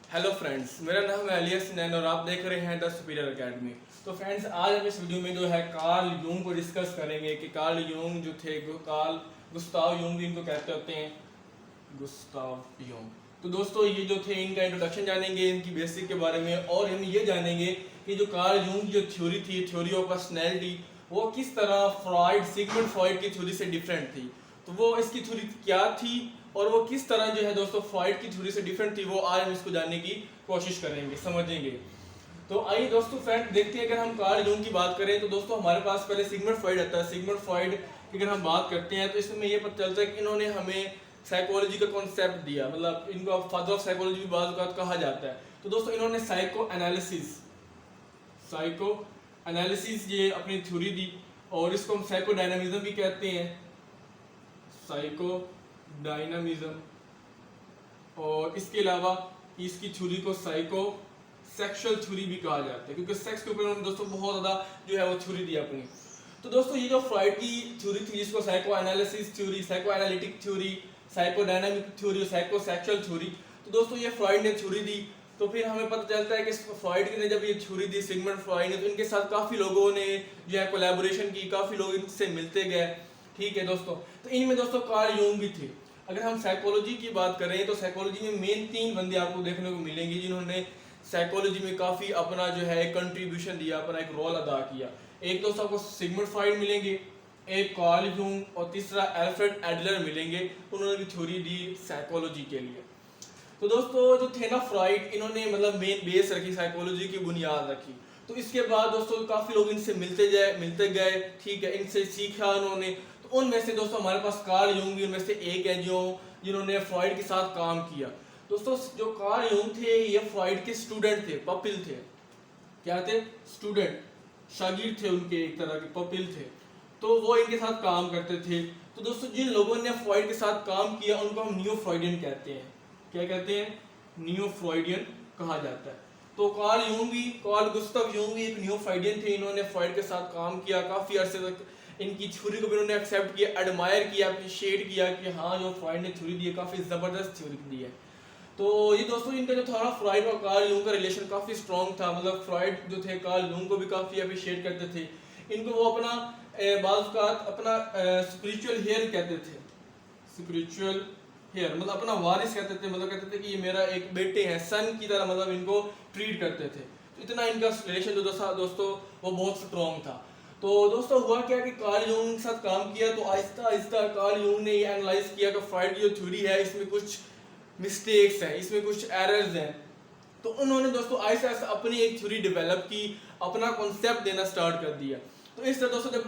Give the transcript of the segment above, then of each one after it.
Hello friends, मेरा नाम है अलिया सिनैन और आप देख रहे हैं द सुपीरियर एकेडमी। तो फ्रेंड्स, आज हम इस वीडियो में जो है कार्ल यूंग को डिस्कस करेंगे कि कार्ल यूंग जो थे, कार्ल गुस्ताव यूंग भी इनको कहते होते हैं, गुस्ताव यूंग। तो दोस्तों, ये जो थे इनका इंट्रोडक्शन जानेंगे, इनकी बेसिक के बारे में, और हम ये जानेंगे कि जो कार्ल यूंग की जो थ्योरी थी, थ्योरी ऑफ पर्सनैलिटी, वो किस तरह सिगमंड फ्रॉइड की थ्योरी से डिफरेंट थी। तो वो इसकी थ्योरी क्या थी और वो किस तरह जो है दोस्तों फ्रॉइड की थ्योरी से डिफरेंट थी, वो आज हम इसको जानने की कोशिश करेंगे, समझेंगे। तो आइए दोस्तों फ्रेंड देखते हैं, अगर हम कार्ल यूंग की बात करें तो दोस्तों हमारे पास पहले सिगमंड फ्रॉइड आता है। सिगमंड फ्रॉइड की अगर हम बात करते हैं तो इसमें ये पता चलता है कि इन्होंने हमें साइकोलॉजी का कॉन्सेप्ट दिया, मतलब इनको फादर ऑफ साइकोलॉजी भी बात कहा जाता है। तो दोस्तों इन्होंने साइको एनालिसिस ये अपनी थ्योरी दी, और इसको हम साइको डायनामिज्म भी कहते हैं, साइको डायनामिज्म। और इसके अलावा इसकी थ्योरी को साइको सेक्सुअल थ्योरी भी कहा जाता है, क्योंकि सेक्स के ऊपर उन्होंने दोस्तों बहुत ज़्यादा जो है वो थ्योरी दी अपनी। तो दोस्तों ये जो फ्रॉइड की थ्योरी थी, जिसको psycho analysis theory, psycho analytic theory, psycho dynamic theory, psycho sexual theory, तो दोस्तों ये फ्रॉइड ने थ्योरी दी। तो फिर हमें पता चलता है कि फ्रॉइड ने जब ये थ्योरी दी सिगमंड फ्रॉइड ने, तो इनके साथ काफ़ी लोगों ने जो है कोलैबोरेशन की, काफ़ी लोग इनसे मिलते गए। ठीक है दोस्तों, तो इनमें दोस्तों कार्ल यूंग भी थे। अगर हम साइकोलॉजी की बात करें तो साइकोलॉजी में मेन 3 बंदे आपको देखने को मिलेंगे जिन्होंने साइकोलॉजी में काफ़ी अपना जो है कंट्रीब्यूशन दिया, अपना एक रोल अदा किया। एक दोस्तों आपको सिगमंड फ्रॉइड मिलेंगे, एक कार्ल यूंग, और तीसरा अल्फ्रेड एडलर मिलेंगे। उन्होंने भी थ्योरी दी साइकोलॉजी के लिए। तो दोस्तों जो थे ना फ्रॉइड, इन्होंने मतलब मेन बेस रखी, साइकोलॉजी की बुनियाद रखी। तो इसके बाद दोस्तों काफ़ी लोग इनसे मिलते गए, ठीक है, इनसे सीखा उन्होंने। तो उनमें से दोस्तों हमारे पास कार्ल यूंग भी उनमें से एक है जिन्होंने फ्रॉइड के साथ काम किया। दोस्तों जो कार्ल यूंग थे, ये फ्रॉइड के स्टूडेंट थे, पपिल थे। क्या थे? स्टूडेंट, शागिर्द थे उनके, एक तरह के पपिल थे। तो वो इनके साथ काम करते थे। तो दोस्तों जिन लोगों ने फ्रॉइड के साथ काम किया उनको हम नियो फ्रॉइडियन कहते हैं। क्या कहते हैं? नियो फ्रॉइडियन कहा जाता है। तो कार्ल गुस्ताव यूंग भी एक नियो फ्रॉइडियन थे। इन्होंने फ्रॉइड के साथ काम किया काफ़ी अरसे तक, इनकी थ्योरी को भी उन्होंने एक्सेप्ट किया, एडमायर किया, अप्रिशिएट किया कि हाँ, जो फ्रॉइड ने थ्योरी दी है काफ़ी ज़बरदस्त थ्योरी दी है। तो ये दोस्तों इनका जो था फ्रॉइड और कार्ल यूंग का रिलेशन काफ़ी स्ट्रॉन्ग था। मतलब फ्रॉइड जो थे कार्ल यूंग को भी काफ़ी अप्रिशिएट करते थे। इनको वो अपना अपना स्पिरिचुअल हेयर कहते थे, स्पिरिचुअल हेयर मतलब अपना वारिस कहते थे। मतलब कहते थे कि ये मेरा एक बेटे हैं, सन की तरह मतलब इनको ट्रीट करते थे। तो इतना इनका रिलेशन जो दोस्तों वो बहुत स्ट्रॉन्ग था। तो दोस्तों हुआ क्या कि कार्ल यूंग के साथ काम किया, तो आहिस्ता आहिस्ता कार्ल यूंग ने ये एनालाइज किया कि फ्रॉइड की जो थ्योरी है इसमें कुछ मिस्टेक्स हैं, इसमें कुछ एरर्स हैं। तो उन्होंने दोस्तों आहिस्ता आहिस्ता अपनी एक थ्योरी डेवलप की, अपना कॉन्सेप्ट देना स्टार्ट कर दिया। तो इस तरह दोस्तों जब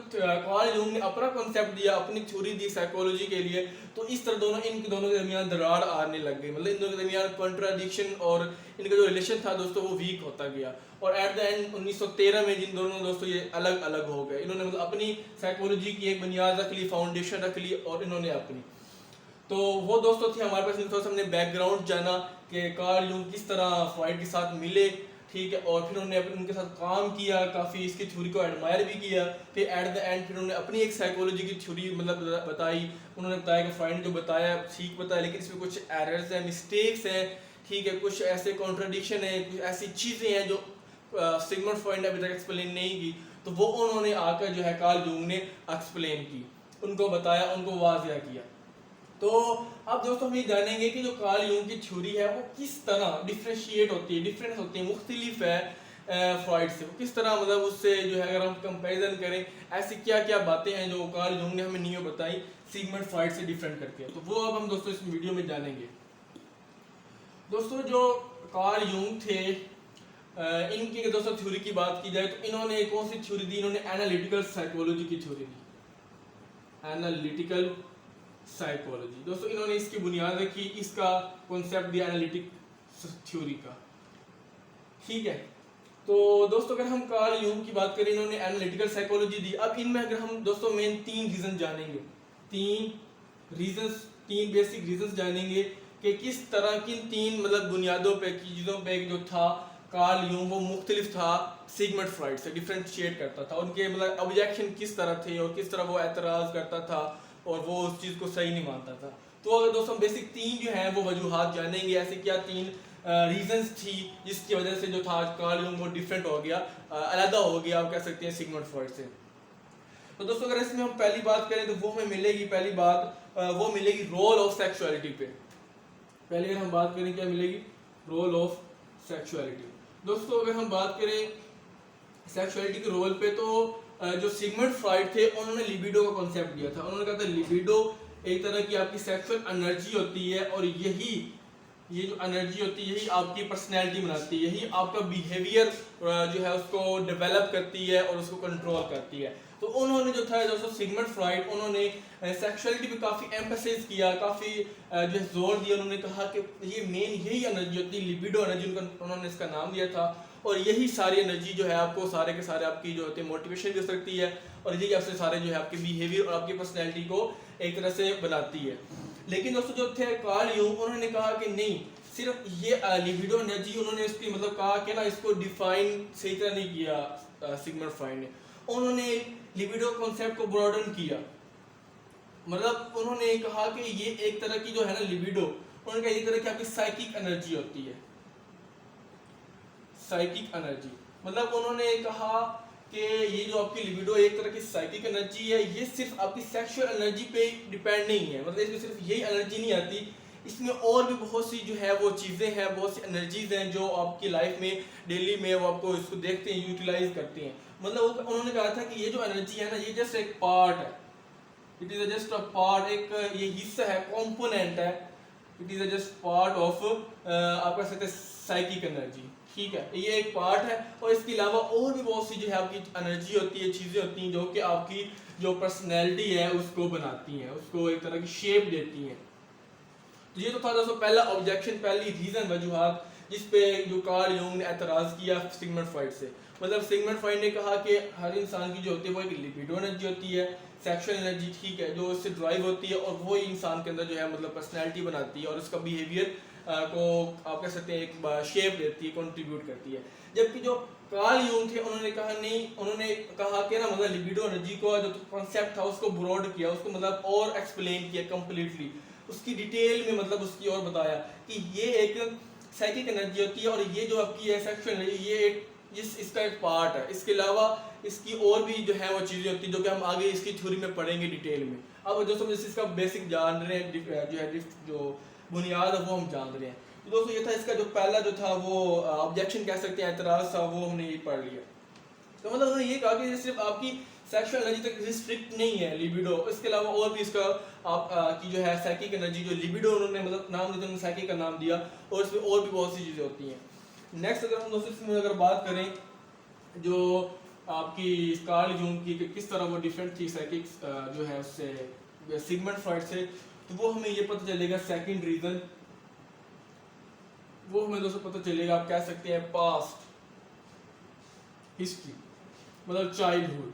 कार्ल यूंग ने अपना कॉन्सेप्ट दिया, अपनी थ्योरी दी साइकोलॉजी के लिए, तो इस तरह इनके दोनों के दरमियान दरार आने लग गई। मतलब इन दोनों के दरमियान कॉन्ट्राडिक्शन और इनका जो रिलेशन था दोस्तों वो वीक होता गया। और एट द एंड 1913 में जिन दोनों दोस्तों ये अलग अलग हो गए। इन्होंने मतलब अपनी साइकोलॉजी की एक बुनियाद रख ली, फाउंडेशन रख ली, और इन्होंने अपनी। तो वो दोस्तों थे हमारे पास, थोड़ा सा हमने बैकग्राउंड जाना कि कार्ल यूंग किस तरह फ्रॉइड के साथ मिले, ठीक है, और फिर उन्होंने उनके साथ काम किया, काफ़ी इसकी थ्योरी को एडमायर भी किया। फिर एट द एंड फिर उन्होंने अपनी एक साइकोलॉजी की थ्योरी मतलब बताई। उन्होंने बताया कि फ्रॉइड ने जो बताया ठीक बताया, लेकिन इसमें कुछ एरर्स हैं, मिस्टेक्स हैं, ठीक है, कुछ ऐसे कॉन्ट्रडिक्शन है, कुछ ऐसी चीज़ें हैं जो सिगमंड फ्रॉइड ने अभी तक एक्सप्लेन नहीं की। तो वो उन्होंने आकर जो है कार्ल यूंग ने एक्सप्लेन की, उनको बताया, उनको वाज़िया किया। तो अब दोस्तों हम ये जानेंगे कि जो कार्ल यूंग की थ्योरी है वो किस तरह डिफ्रेंशिएट होती है, डिफरेंस होती है, मुख्तलिफ है फ्रॉइड से। वो किस तरह मतलब उससे जो है अगर हम कंपैरिजन करें, ऐसी क्या क्या बातें हैं जो कार्ल यूंग ने हमें नहीं बताई सिगमंड फ्रॉइड से डिफरेंट करके। तो वो अब हम दोस्तों इस वीडियो में जानेंगे। दोस्तों जो कार्ल यूंग थे, इनकी दोस्तों थ्योरी की बात की जाए तो इन्होंने कौन सी थ्योरी दी? इन्होंने एनालिटिकल साइकोलॉजी की थ्योरी दी, एनालिटिकल साइकोलॉजी। दोस्तों इन्होंने इसकी बुनियाद रखी, इसका कॉन्सेप्ट दिया एनालिटिक थ्योरी का, ठीक है। तो दोस्तों अगर हम कार्ल यूंग की बात करें, इन्होंने एनालिटिकल साइकोलॉजी दी। अब इनमें अगर हम दोस्तों मेन 3 रीजन जानेंगे, 3 बेसिक रीजंस जानेंगे कि किस तरह किन 3 मतलब बुनियादों पे चीज़ों पे जो था कार्ल यूंग वो मुख्तलिफ था सिगमंड फ्रॉइड से, डिफ्रेंशिएट करता था। उनके मतलब ऑब्जेक्शन किस तरह थे और किस तरह वो एतराज़ करता था और वो उस चीज़ को सही नहीं मानता था। तो अगर दोस्तों बेसिक 3 जो हैं वो वजूहात जानेंगे, ऐसे क्या 3 रीजंस थी जिसकी वजह से जो था कार्ल यूंग वो डिफरेंट हो गया, अलग हो गया आप कह सकते हैं सिगमंड फ्रॉइड से। तो दोस्तों अगर इसमें हम पहली बात करें तो वो हमें मिलेगी, पहली बात वो मिलेगी रोल ऑफ सेक्सुअलिटी पे। पहले अगर हम बात करें क्या मिलेगी, रोल ऑफ सेक्सुअलिटी। दोस्तों अगर हम बात करें सेक्सुअलिटी के रोल पे तो जो सिगमंड फ्रॉइड थे उन्होंने लिबिडो का कॉन्सेप्ट दिया था। उन्होंने कहा था लिबिडो एक तरह की आपकी सेक्सुअल एनर्जी होती है और यही ये जो एनर्जी होती है यही आपकी पर्सनैलिटी बनाती है, यही आपका बिहेवियर जो है उसको डेवलप करती है और उसको कंट्रोल करती है। तो उन्होंने जो था दोस्तों सिगमंड फ्रॉइड उन्होंने सेक्सुअलिटी पे काफ़ी एम्फेसिस किया, काफ़ी जो है जोर दिया। उन्होंने कहा कि ये मेन यही एनर्जी होती है, लिबिडो एनर्जी उन्होंने इसका नाम दिया था। और यही सारी एनर्जी जो है आपको सारे के सारे आपकी जो होती है मोटिवेशन दे सकती है और यही आपसे सारे जो है आपके बिहेवियर और आपकी पर्सनैलिटी को एक तरह से बनाती है। लेकिन दोस्तों जो थे कार्ल यूंग उन्होंने कहा कि नहीं, सिर्फ ये लिबिडो एनर्जी उन्होंने इसकी मतलब कहा कि ना इसको डिफाइन सही तरह नहीं किया सिगमंड फ्रॉइड ने। उन्होंने लिबिडो कॉन्सेप्ट को ब्रॉडन किया, मतलब उन्होंने कहा कि ये एक तरह की जो है ना लिबिडो, उन्होंने कहा एक तरह की आपकी साइकिक एनर्जी होती है, साइकिक एनर्जी। मतलब उन्होंने कहा कि ये जो आपकी लिबिडो एक तरह की साइकिक एनर्जी है, ये सिर्फ आपकी सेक्सुअल एनर्जी पे डिपेंड नहीं है, मतलब इसमें सिर्फ यही एनर्जी नहीं आती, इसमें और भी बहुत सी जो है वो चीज़ें हैं, बहुत सी एनर्जीज हैं जो आपकी लाइफ में डेली में वो आपको इसको देखते हैं, यूटिलाइज करते हैं। मतलब उन्होंने कहा था कि ये जो एनर्जी है ना ये जस्ट एक पार्ट है, it is just a part, एक ये हिस्सा है, कॉम्पोनेंट है, it is just part of आप कह सकते हैं साइकिक एनर्जी, ठीक है, ये एक पार्ट है। और इसके अलावा और भी बहुत सी जो है आपकी एनर्जी होती है, चीज़ें होती हैं जो कि आपकी जो पर्सनैलिटी है उसको बनाती हैं, उसको एक तरह की शेप देती हैं। तो ये तो था दोस्तों पहला ऑब्जेक्शन, पहली रीज़न वजूहत जिस पे जो कार्ल यूंग ने एतराज़ किया सिगमंड फ्रॉइड से। मतलब सिगमंड फ्रॉइड ने कहा कि हर इंसान की जो होती है वो एक लिबिडो एनर्जी होती है, सेक्सुअल एनर्जी, ठीक है, जो उससे ड्राइव होती है और वो इंसान के अंदर जो है मतलब पर्सनैलिटी बनाती है और उसका बिहेवियर को आप कह सकते हैं एक शेप देती है, कंट्रीब्यूट करती है। जबकि जो कार्ल यूंग थे उन्होंने कहा नहीं, उन्होंने कहा कि ना मतलब लिबिडो एनर्जी को जो कॉन्सेप्ट था उसको ब्रॉड किया, उसको मतलब और एक्सप्लेन किया कंप्लीटली, उसकी डिटेल में मतलब उसकी और बताया कि ये एक साइकिक एनर्जी होती है और ये जो आपकी है सेक्सुअल एनर्जी ये एक इसका एक पार्ट है, इसके अलावा इसकी और भी जो है वो चीज़ें होती हैं जो कि हम आगे इसकी थ्योरी में पढ़ेंगे डिटेल में। अब दोस्तों जैसे इसका बेसिक जान रहे हैं, जो है जो बुनियाद है वो हम जान रहे हैं। तो दोस्तों ये था इसका जो पहला जो था वो ऑब्जेक्शन कह सकते हैं, एतराज़ था, वो हमने ये पढ़ लिया। तो मतलब उन्होंने ये कहा कि सिर्फ आपकी सेक्सुअल एनर्जी तक रिस्ट्रिक्ट नहीं है लिबिडो, इसके अलावा और भी इसका आप की जो है साइकिक एनर्जी, जो लिबिडो उन्होंने मतलब नाम दिया, उन्होंने साइकिक का नाम दिया और इसमें और भी बहुत सी चीज़ें होती हैं। नेक्स्ट अगर हम दोस्तों इसमें अगर बात करें जो आपकी कार्ल यूंग की किस तरह वो डिफरेंट थी साइकिक जो है उससे सिगमंड फ्रॉइड से, तो वो हमें ये पता चलेगा सेकंड रीजन, वो हमें दोस्तों पता चलेगा आप कह सकते हैं पास्ट हिस्ट्री, मतलब चाइल्डहुड।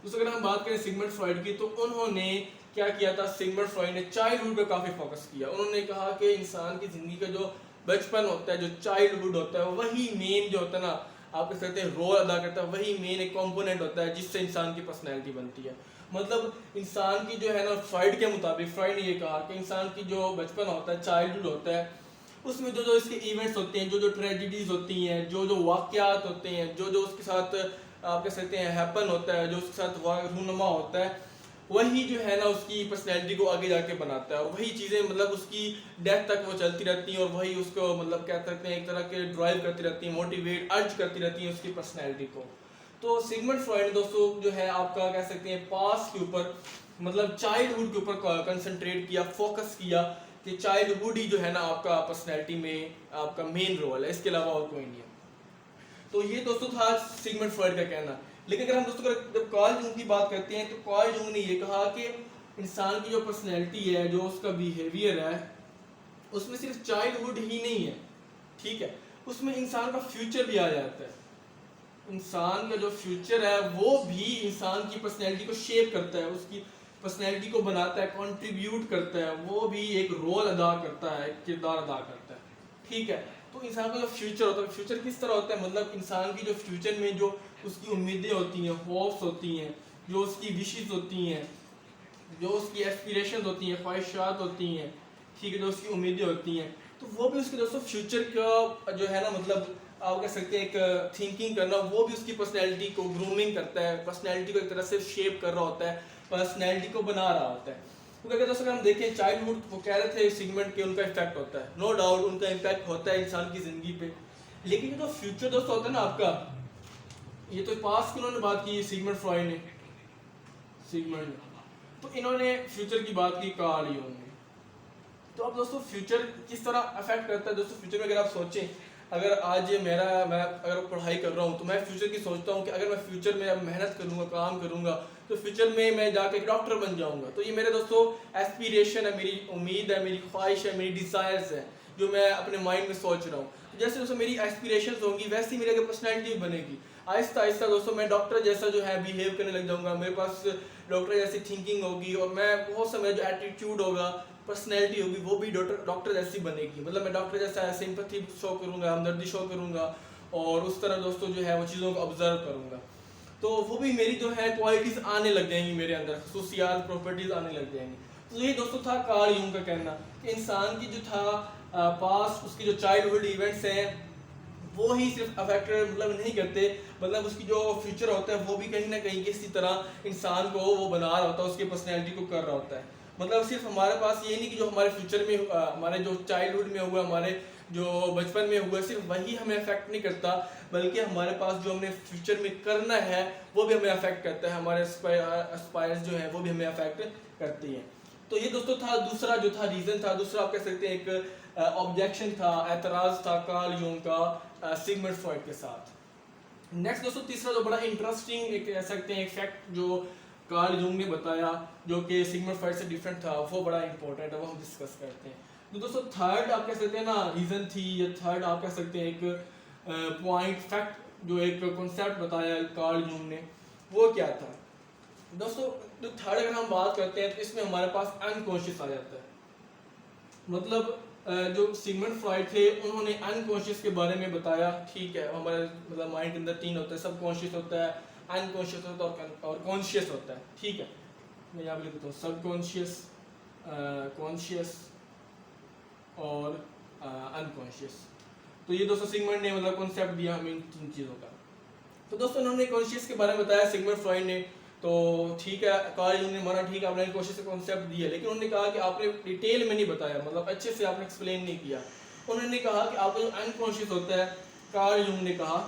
तो अगर हम बात करें सिगमंड फ्रॉइड की तो उन्होंने क्या किया था, सिगमंड फ्रॉइड ने चाइल्डहुड पे काफ़ी फोकस किया। उन्होंने कहा कि इंसान की ज़िंदगी का जो बचपन होता है, जो चाइल्डहुड होता है, वही मेन जो होता है ना आप कह सकते हैं रोल अदा करता है, वही मेन एक कॉम्पोनेंट होता है जिससे इंसान की पर्सनैलिटी बनती है। मतलब इंसान की जो है ना फ्रॉइड के मुताबिक, फ्रॉइड ने ये कहा कि इंसान की जो बचपन होता है, चाइल्डहुड होता है, उसमें जो जो इसके इवेंट्स होते हैं, जो जो ट्रेजिडीज होती हैं, जो जो वाक़यात होते हैं, जो जो उसके साथ आप कह सकते हैं हैपन होता है, जो उसके साथ रूनुमा होता है, वही जो है ना उसकी पर्सनैलिटी को आगे जाके बनाता है और वही चीज़ें मतलब उसकी डेथ तक वो चलती रहती हैं और वही उसको मतलब कह सकते हैं एक तरह के ड्राइव करती रहती हैं, मोटिवेट अर्ज करती रहती हैं उसकी पर्सनैलिटी को। तो सिगमंड फ्रॉइड दोस्तों जो है आपका कह सकते हैं पास्ट के ऊपर मतलब चाइल्डहुड के ऊपर कंसंट्रेट किया, फोकस किया कि चाइल्डहुड ही जो है ना आपका पर्सनैलिटी में आपका मेन रोल है, इसके अलावा और कोई नहीं है। तो ये दोस्तों था सिगमंड फ्रॉइड का कहना। लेकिन अगर हम दोस्तों जब कार्ल यूंग की बात करते हैं तो कार्ल यूंग ने ये कहा कि इंसान की जो पर्सनैलिटी है, जो उसका बिहेवियर है, उसमें सिर्फ चाइल्डहुड ही नहीं है, ठीक है, उसमें इंसान का फ्यूचर भी आ जाता है। इंसान का जो फ्यूचर है वो भी इंसान की पर्सनैलिटी को शेप करता है, उसकी पर्सनैलिटी को बनाता है, कंट्रीब्यूट करता है, वो भी एक रोल अदा करता है, किरदार अदा करता है, ठीक है। तो इंसान का जो फ्यूचर होता है, फ्यूचर किस तरह होता है, मतलब इंसान की जो फ्यूचर में जो उसकी उम्मीदें होती हैं, होप्स होती हैं, जो उसकी विशेस होती हैं, जो उसकी एस्पिरेशंस होती हैं, ख्वाहिशात होती हैं, ठीक है, जो उसकी उम्मीदें होती हैं, तो वो भी उसके दोस्तों फ्यूचर का जो है ना, मतलब आप कह सकते हैं एक थिंकिंग करना, वो भी उसकी पर्सनैलिटी को ग्रूमिंग करता है, पर्सनैलिटी को एक तरह से शेप कर रहा होता है, पर्सनैलिटी को बना रहा होता है। क्योंकि अगर दोस्तों हम देखें चाइल्डहुड, वो कह रहे थे सिगमेंट के उनका इफेक्ट होता है, नो डाउट उनका इम्पैक्ट होता है इंसान की ज़िंदगी पे, लेकिन जो फ्यूचर दोस्तों होता है ना आपका, ये तो पास्ट की उन्होंने बात की सिगमंड फ्रॉइड ने, सिगमंड, तो इन्होंने फ्यूचर की बात की कार्ल यूंग ने। तो अब दोस्तों फ्यूचर किस तरह अफेक्ट करता है दोस्तों फ्यूचर में, अगर आप सोचें, अगर आज मैं अगर पढ़ाई कर रहा हूँ तो मैं फ्यूचर की सोचता हूँ कि अगर मैं फ्यूचर में अब मेहनत करूँगा, काम करूँगा, तो फ्यूचर में मैं जाके एक डॉक्टर बन जाऊँगा। तो ये मेरे दोस्तों एस्पिरेशन है, मेरी उम्मीद है, मेरी ख्वाहिश है, मेरी डिज़ायर्स है, जो मैं अपने माइंड में सोच रहा हूँ। तो जैसे दोस्तों मेरी एस्पिरेशंस होंगी, वैसी मेरी अगर पर्सनैलिटी बनेगी, आहिस्ता आहिस्ता दोस्तों मैं डॉक्टर जैसा जो है बिहेव करने लग जाऊँगा, मेरे पास डॉक्टर जैसी थिंकिंग होगी, और मैं बहुत समय जो एटीट्यूड होगा, पर्सनैलिटी होगी, वो भी डॉक्टर जैसी बनेगी। मतलब मैं डॉक्टर जैसा सिंपैथी शो करूँगा, हमदर्दी शो करूँगा, और उस तरह दोस्तों जो है वो चीज़ों को ऑब्जर्व करूँगा। तो वो भी मेरी जो है क्वालिटीज़ आने लग जाएंगी, मेरे अंदर खसूसियात, प्रॉपर्टीज़ आने लग जाएंगी। तो ये दोस्तों था कार्ल यूंग का कहना कि इंसान की जो था पास्ट, उसकी जो चाइल्डहुड इवेंट्स हैं, वो ही सिर्फ अफेक्ट मतलब नहीं करते, मतलब उसकी जो फ्यूचर होता है वो भी कहीं ना कहीं किसी तरह इंसान को वो बना रहा होता है, उसकी पर्सनैलिटी को कर रहा होता है। मतलब सिर्फ हमारे पास ये नहीं कि जो हमारे फ्यूचर में हमारे जो चाइल्डहुड में हुआ, हमारे जो बचपन में हुआ, सिर्फ वही हमें अफेक्ट नहीं करता, बल्कि हमारे पास जो हमने फ्यूचर में करना है वो भी हमें अफेक्ट करता है, हमारे एस्पायर्स जो है वो भी हमें अफेक्ट करती है। तो ये दोस्तों था दूसरा जो था रीज़न था, दूसरा आप कह सकते हैं एक ऑब्जेक्शन था, एतराज़ था कार्ल यूंग का सिगमंड फ्रॉइड के साथ। नेक्स्ट दोस्तों तीसरा जो बड़ा इंटरेस्टिंग एक कह सकते हैं एक फैक्ट जो कार्ल यूंग ने बताया, जो कि सिगमंड फ्रॉइड से डिफरेंट था, वो बड़ा इंपॉर्टेंट है, वो हम डिस्कस करते हैं। तो दोस्तों थर्ड आप कह सकते हैं ना रीज़न थी, या थर्ड आप कह सकते हैं एक पॉइंट फैक्ट जो एक कॉन्सेप्ट बताया कार्ल यूंग ने, वो क्या था दोस्तों। जो थर्ड अगर हम बात करते हैं तो इसमें हमारे पास अनकॉन्शियस आ जाता है। मतलब जो सिगमंड फ्रॉइड थे उन्होंने अनकॉन्शियस के बारे में बताया, ठीक है, हमारे मतलब माइंड के अंदर तीन होता है, सबकॉन्शियस होता है, अनकॉन्शियस होता है और कॉन्शियस होता है, ठीक है। मैं यहाँ पे लिखता हूँ सबकॉन्शियस, कॉन्शियस और अनकॉन्शियस। तो ये दोस्तों सिगमंड ने मतलब कॉन्सेप्ट दिया हमें इन तीन चीज़ों का। तो दोस्तों उन्होंने कॉन्शियस के बारे में बताया सिगमंड फ्रॉइड ने, तो ठीक है कार्ल यूंग ने माना ठीक है आपने कॉन्शियस का कॉन्सेप्ट दिया, लेकिन उन्होंने कहा कि आपने डिटेल में नहीं बताया, मतलब अच्छे से आपने एक्सप्लेन नहीं किया। उन्होंने कहा कि आपका जो अनकॉन्शियस होता है, कार्ल यूंग ने कहा,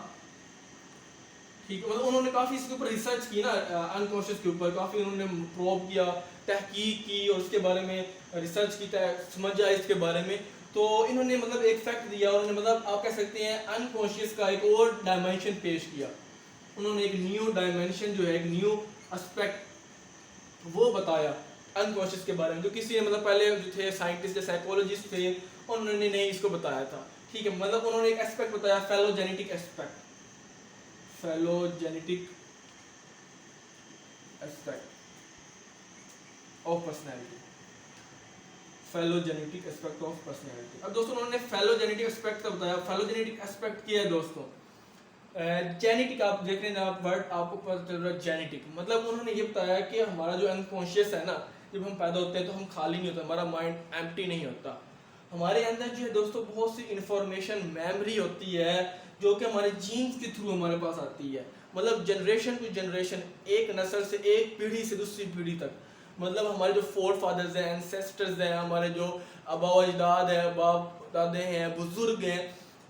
ठीक है, मतलब उन्होंने काफ़ी इसके ऊपर रिसर्च की ना, अनकॉन्शियस के ऊपर काफ़ी उन्होंने प्रोब किया, तहकीक की, और उसके बारे में रिसर्च की, समझा इसके बारे में। तो इन्होंने मतलब एक फैक्ट दिया, उन्होंने मतलब आप कह सकते हैं अनकॉन्शियस का एक और डायमेंशन पेश किया। उन्होंने एक न्यू डायमेंशन जो है, एक न्यू एस्पेक्ट वो बताया अनकॉन्शियस के बारे में, जो किसी ने मतलब पहले जो थे साइंटिस्ट या साइकोलॉजिस्ट थे उन्होंने नहीं इसको बताया था, ठीक है। मतलब उन्होंने एक एस्पेक्ट बताया, phylogenetic aspect, phylogenetic aspect of personality, phylogenetic aspect of personality. अब दोस्तों उन्होंने फेलोजेनेटिक एस्पेक्ट का बताया। फेलोजेनेटिक एस्पेक्ट क्या है दोस्तों, जेनेटिक आप देख रहे हैं ना, वर्ड आपको पता चल रहा है जेनेटिक, मतलब उन्होंने ये बताया कि हमारा जो अनकॉन्शियस है ना, जब हम पैदा होते हैं तो हम खाली नहीं होता, हमारा माइंड एम्प्टी नहीं होता, हमारे अंदर जो है दोस्तों बहुत सी इंफॉर्मेशन मेमोरी होती है, जो कि हमारे जीन्स के थ्रू हमारे पास आती है। मतलब जनरेशन टू जनरेशन, एक नस्ल से एक पीढ़ी से दूसरी पीढ़ी तक, मतलब हमारे जो फोर फादर्स हैं, एंसेस्टर्स हैं, हमारे जो आबा अजदाद हैं, बाप दादे हैं, बुजुर्ग हैं,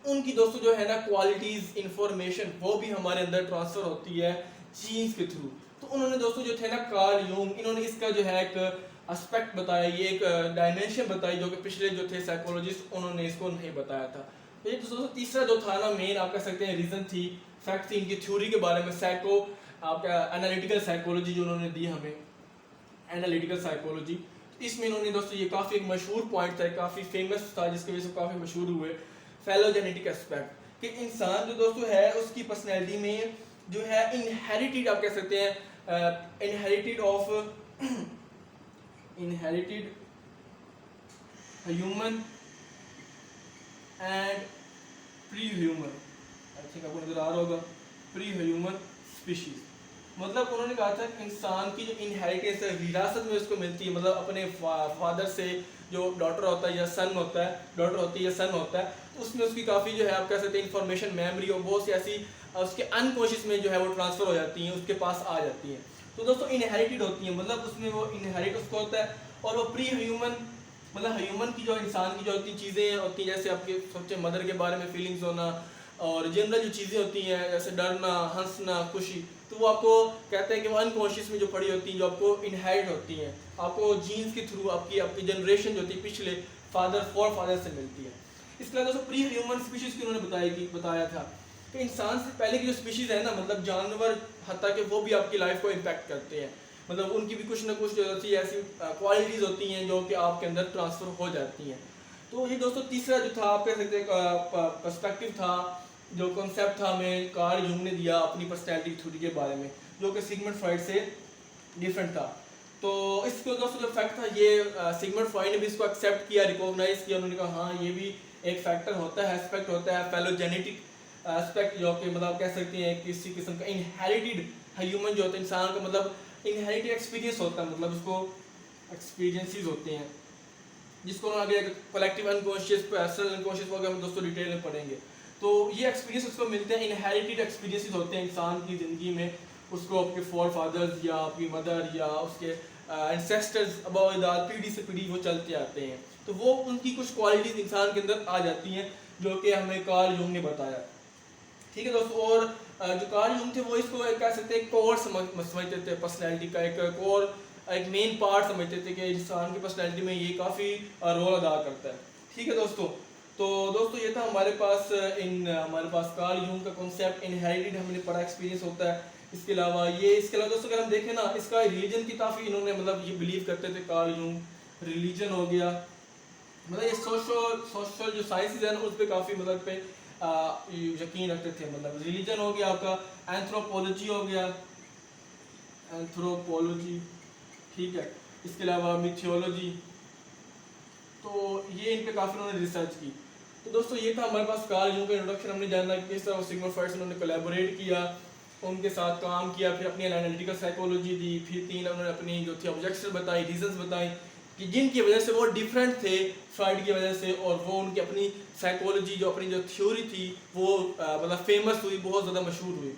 उनकी दोस्तों जो है ना क्वालिटीज़, इंफॉर्मेशन वो भी हमारे अंदर ट्रांसफ़र होती है जीन्स के थ्रू। तो उन्होंने दोस्तों जो थे ना कार्ल यूंग, इन्होंने इसका जो है एक एस्पेक्ट बताया, ये एक डायमेंशन बताई, जो कि पिछले जो थे साइकोलॉजिस्ट उन्होंने इसको नहीं बताया था। तो ये दोस्तों तीसरा जो था ना मेन आप कह सकते हैं रीज़न थी, फैक्ट थी इनकी थ्योरी के बारे में, साइको आपका एनालिटिकल साइकोलॉजी जो उन्होंने दी हमें, एनालिटिकल साइकोलॉजी। इसमें इन्होंने दोस्तों ये काफ़ी एक मशहूर पॉइंट था, काफ़ी फेमस था, जिसकी वजह से काफ़ी मशहूर हुए, फेलोजेनेटिक एस्पेक्ट, कि इंसान जो दोस्तों है उसकी पर्सनैलिटी में जो है इनहेरिटेड आप कह सकते हैं, inherited of inherited human and pre human, I think आपको नजर आ रहा होगा, प्री ह्यूमन स्पीशीज, मतलब उन्होंने कहा था कि इंसान की जो इनहेरिटेंस है, विरासत में उसको मिलती है, मतलब अपने फादर से जो डॉटर होता है या सन होता है, डॉटर होती है या सन होता है, तो उसमें उसकी काफ़ी जो है आप कह सकते हैं इंफॉर्मेशन, मेमोरी और बहुत सी ऐसी उसके अनकॉन्शियस में जो है वो ट्रांसफ़र हो जाती हैं, उसके पास आ जाती हैं। तो दोस्तों इनहेरिटेड होती हैं, मतलब उसमें वो इनहेरिट उसको होता है। और वो प्री ह्यूमन, मतलब ह्यूमन की जो इंसान की जो होती चीज़ें होती हैं, जैसे आपके सोचे मदर के बारे में फीलिंग्स होना, और जनरल जो चीज़ें होती हैं जैसे डरना, हंसना, खुशी, तो वो आपको कहते हैं कि वो अनकॉन्शियस में जो पड़ी होती हैं, जो आपको इनहेरिट होती हैं, आपको जीन्स के थ्रू आपकी आपकी जनरेशन जो होती है पिछले फादर फॉर फादर से मिलती है। इसके अलावा दोस्तों प्री ह्यूमन स्पीशीज़ की उन्होंने बताया था कि इंसान से पहले की जो स्पीशीज़ है ना, मतलब जानवर, हत्ता कि वो भी आपकी लाइफ को इम्पैक्ट करते हैं, मतलब उनकी भी कुछ ना कुछ जो होती है ऐसी क्वालिटीज़ होती हैं जो कि आपके अंदर ट्रांसफ़र हो जाती हैं। तो ये दोस्तों तीसरा जो था आप कह सकते हैं पर्सपेक्टिव था, जो कॉन्सेप्ट था हमें कार्ल यूंग ने दिया अपनी पर्सनैलिटी थ्योरी के बारे में, जो कि सिगमंड फ्रॉइड से डिफरेंट था। तो इसके दोस्तों जो फैक्ट था ये सिगमंड फ्रॉइड ने भी इसको एक्सेप्ट किया, रिकॉग्नाइज किया, उन्होंने कहा हाँ ये भी एक फैक्टर होता है, एस्पेक्ट होता है, फेलोजेनेटिक एस्पेक्ट, जो कि मतलब कह सकते हैं किसी किस्म का इनहेरिटेड ह्यूमन जो होता है इंसान का, मतलब इनहेरिटेड एक्सपीरियंस होता है, मतलब उसको एक्सपीरियंसेस होते हैं, जिसको हम आगे कलेक्टिव अनकॉन्शियस, पर्सनल अनकॉन्शियस वगैरह हम दोस्तों डिटेल में पढ़ेंगे। तो ये एक्सपीरियंस उसको मिलते हैं, इनहेरिटेड एक्सपीरियंसेस होते हैं इंसान की ज़िंदगी में, उसको आपके फोर फादर्स या आपकी मदर या उसके एंसेस्टर्स अबाउदाद पीढ़ी से पीढ़ी वो चलते आते हैं, तो वो उनकी कुछ क्वालिटीज़ इंसान के अंदर आ जाती हैं, जो कि हमें कार्ल यूंग ने बताया। ठीक है दोस्तों, और जो कार्ल यूंग थे वो इसको कह सकते हैं कोर समझते थे, पर्सनैलिटी का एक कोर, एक मेन पार्ट समझते थे कि इंसान की पर्सनैलिटी में ये काफ़ी रोल अदा करता है। ठीक है दोस्तों, तो दोस्तों ये था हमारे पास हमारे पास कार्ल यूंग का कॉन्सेप्ट इनहेरिटेड हमने पढ़ा, एक्सपीरियंस होता है। इसके अलावा दोस्तों अगर हम देखें ना, इसका रिलीजन की काफ़ी इन्होंने मतलब ये बिलीव करते थे कार्ल यूंग, रिलीजन हो गया, मतलब ये सोशल जो साइंसेज है ना उस पर काफ़ी मतलब पे यकीन रखते थे। मतलब रिलीजन हो गया आपका, एंथ्रोपोलॉजी हो गया, एंथ्रोपोलॉजी, ठीक है, इसके अलावा मिथियोलॉजी, तो ये इन पे काफ़ी उन्होंने रिसर्च की। तो दोस्तों ये था हमारे पास कार्ल यूंग का इंट्रोडक्शन, हमने जाना कि किस तरह सिगमंड फ्रॉइड से उन्होंने कोलैबोरेट किया, उनके साथ काम किया, फिर अपनी एनालिटिकल साइकोलॉजी दी, फिर 3 उन्होंने अपनी जो थी ऑब्जेक्शन बताई, रीजंस बताई कि जिनकी वजह से वो डिफरेंट थे फ्रॉइड की वजह से, और वो उनकी अपनी साइकोलॉजी जो अपनी जो थ्योरी थी वो मतलब फेमस हुई, बहुत ज़्यादा मशहूर हुई।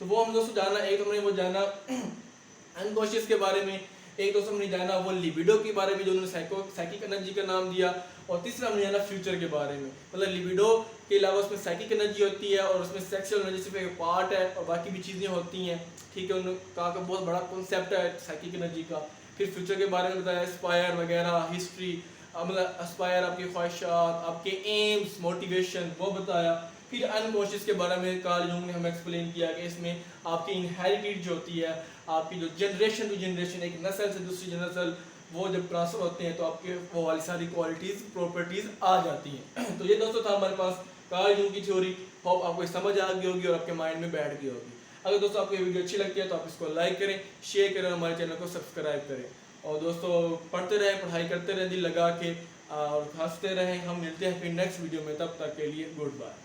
तो वो हम दोस्तों जाना, एक हमने वो जाना अनकॉन्शियस के बारे में, एक दोस्तों हमने जाना वो लिबिडो के बारे में जो उन्होंने साइकिक एनर्जी का नाम दिया, और तीसरा हमने जाना फ्यूचर के बारे में। मतलब लिबिडो के अलावा उसमें साइकिक एनर्जी होती है और उसमें सेक्सुअल एनर्जी सिर्फ एक पार्ट है और बाकी भी चीज़ें होती हैं। ठीक है, उन्होंने कहा कि बहुत बड़ा कॉन्सेप्ट है साइकिक एनर्जी का। फिर फ्यूचर के बारे में बताया, एस्पायर वगैरह, हिस्ट्री, मतलब एस्पायर आपकी ख्वाहिशात, आपके एम्स, मोटिवेशन, वो बताया। फिर अनकॉन्शियस के बारे में कार्ल यूंग ने हमें एक्सप्लेन किया कि इसमें आपकी इनहेरिटेड जो होती है, आपकी जो जनरेशन टू जनरेशन, एक नस्ल से दूसरी नस्ल, वो जब ट्रांसफर होते हैं तो आपके वो वाली सारी क्वालिटीज़, प्रॉपर्टीज़ आ जाती हैं। तो ये दोस्तों था हमारे पास कार्ल यूंग की थ्योरी। होप आपको समझ आ गई होगी और आपके माइंड में बैठ गई होगी। अगर दोस्तों आपको ये वीडियो अच्छी लगती है तो आप इसको लाइक करें, शेयर करें, हमारे चैनल को सब्सक्राइब करें, और दोस्तों पढ़ते रहें, पढ़ाई करते रहें दिल लगा के, और हंसते रहें। हम मिलते हैं फिर नेक्स्ट वीडियो में, तब तक के लिए गुड बाय।